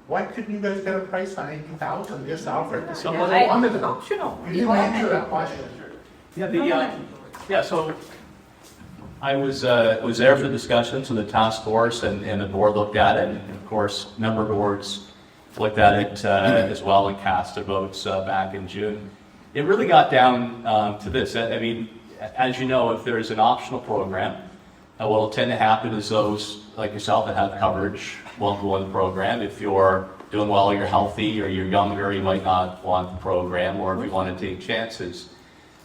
Why couldn't you guys get a price on 80,000? Just offer it. So I wanted an optional. You didn't answer that question. Yeah, so I was there for the discussions with the task force, and the board looked at it, and of course, member boards looked at it as well and cast their votes back in June. It really got down to this. I mean, as you know, if there's an optional program, what will tend to happen is those like yourself that have coverage won't go in the program. If you're doing well, you're healthy, or you're younger, you might not want the program, or if you want to take chances.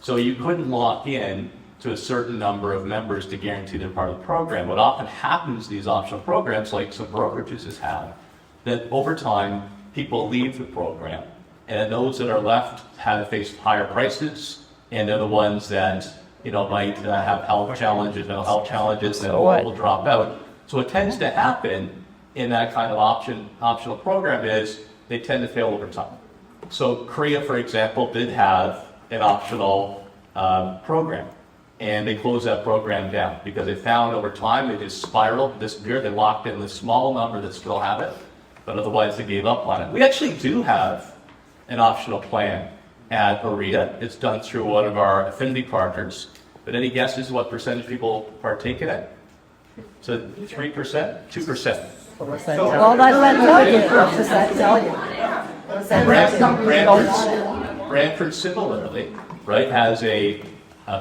So you couldn't lock in to a certain number of members to guarantee they're part of the program. What often happens, these optional programs, like some brokerages have, that over time, people leave the program, and those that are left have faced higher prices, and they're the ones that might have health challenges, mental health challenges, and will drop out. So what tends to happen in that kind of optional program is they tend to fail over time. So Korea, for example, did have an optional program, and they closed that program down because they found over time it just spiraled, disappeared. They locked in the small number that still have it, but otherwise they gave up on it. We actually do have an optional plan at OREA. It's done through one of our affinity partners. But any guesses what percentage people partake in it? So 3%, 2%. Well, what does that tell you? Brantford similarly, right, has a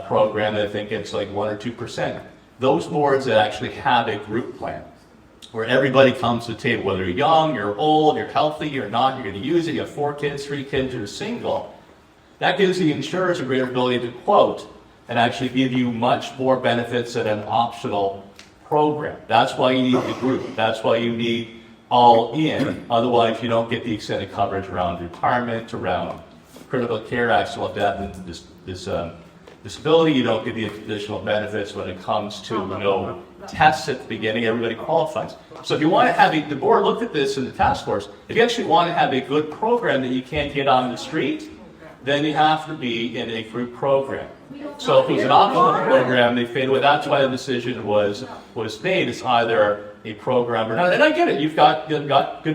program that I think it's like 1 or 2%. Those boards that actually have a group plan where everybody comes to the table, whether you're young, you're old, you're healthy, you're not, you're going to use it, you have 4 kids, 3 kids, you're single. That gives the insurers a greater ability to quote and actually give you much more benefits than an optional program. That's why you need the group. That's why you need all in. Otherwise, you don't get the extended coverage around retirement, around critical care, accidental death, and disability. You don't get the additional benefits when it comes to no tests at the beginning. Everybody qualifies. So if you want to have the board looked at this in the task force, if you actually want to have a good program that you can't get on the street, then you have to be in a group program. So if it was an optional program, they faded away. That's why the decision was made. It's either a program or not. And I get it. You've got good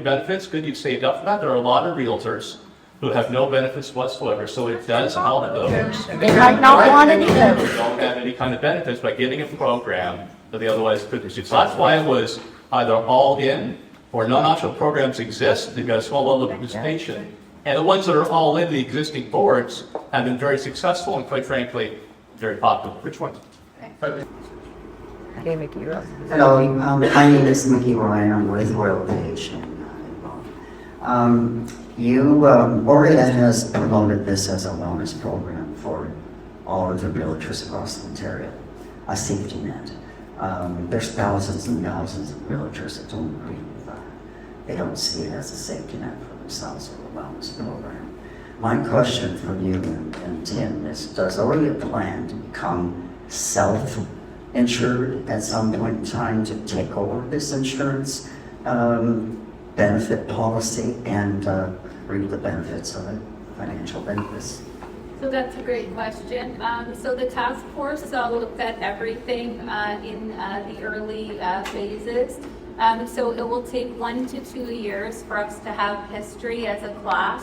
benefits, good you've saved up for that. There are a lot of realtors who have no benefits whatsoever. So it does help those. They might not want it either. Who don't have any kind of benefits by getting a program that they otherwise could receive. So that's why it was either all in or non-optional programs exist. They've got a small level of participation. And the ones that are all in the existing boards have been very successful and, quite frankly, very popular. Which ones? Okay, Mickey, you're up. Hello, my name is Mickey Ryan. I'm with REALTOR. OREA has promoted this as a wellness program for all of the realtors across Ontario, a safety net. There's thousands and thousands of realtors that don't agree with that. They don't see it as a safety net for themselves or a wellness program. My question for you and Tim is, does OREA plan to become self-insured at some point in time to take over this insurance benefit policy and reap the benefits of it, financial benefits? So that's a great question. So the task force looked at everything in the early phases. So it will take 1 to 2 years for us to have history as a class,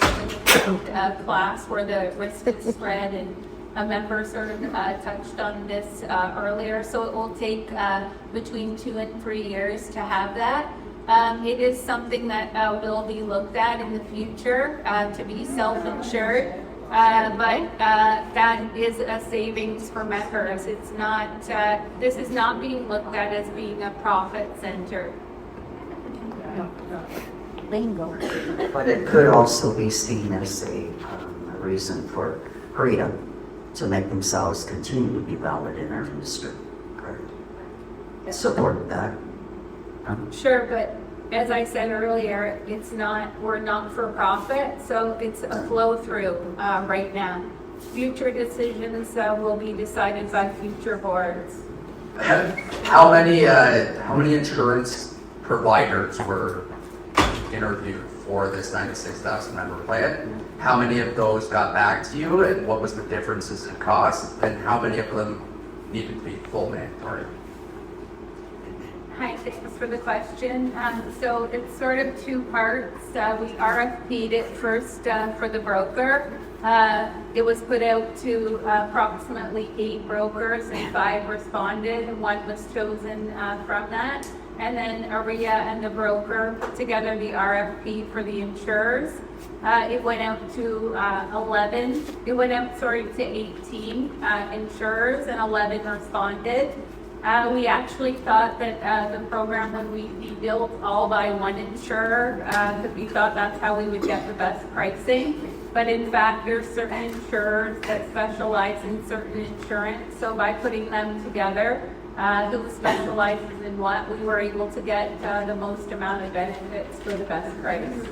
where the risk is spread, and a member sort of touched on this earlier. So it will take between 2 and 3 years to have that. It is something that will be looked at in the future to be self-insured. But that is a savings for members. It's not, this is not being looked at as being a profit center. Bingo. But it could also be seen as a reason for Korea to make themselves continue to be valid in our industry. Correct. Support that. Sure, but as I said earlier, we're not for profit, so it's a flow through right now. Future decisions will be decided by future boards. How many insurance providers were interviewed for this 96,000 member plan? How many of those got back to you, and what was the differences in cost, and how many of them needed to be full mandatory? Hi, thanks for the question. So it's sort of two parts. We RFP'd it first for the broker. It was put out to approximately 8 brokers and 5 responded, and 1 was chosen from that. And then OREA and the broker put together the RFP for the insurers. It went out to 18 insurers and 11 responded. We actually thought that the program would be built all by one insurer, because we thought that's how we would get the best pricing. But in fact, there's certain insurers that specialize in certain insurance. So by putting them together, who specializes in what, we were able to get the most amount of benefits for the best price.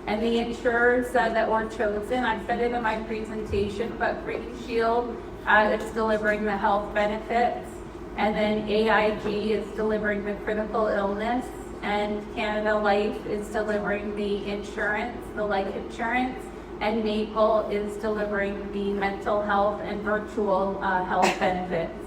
And the insurers that were chosen, I said it in my presentation, but Green Shield is delivering the health benefits. And then AIG is delivering the critical illness, and Canada Life is delivering the insurance, the life insurance, and Maple is delivering the mental health and virtual health benefits.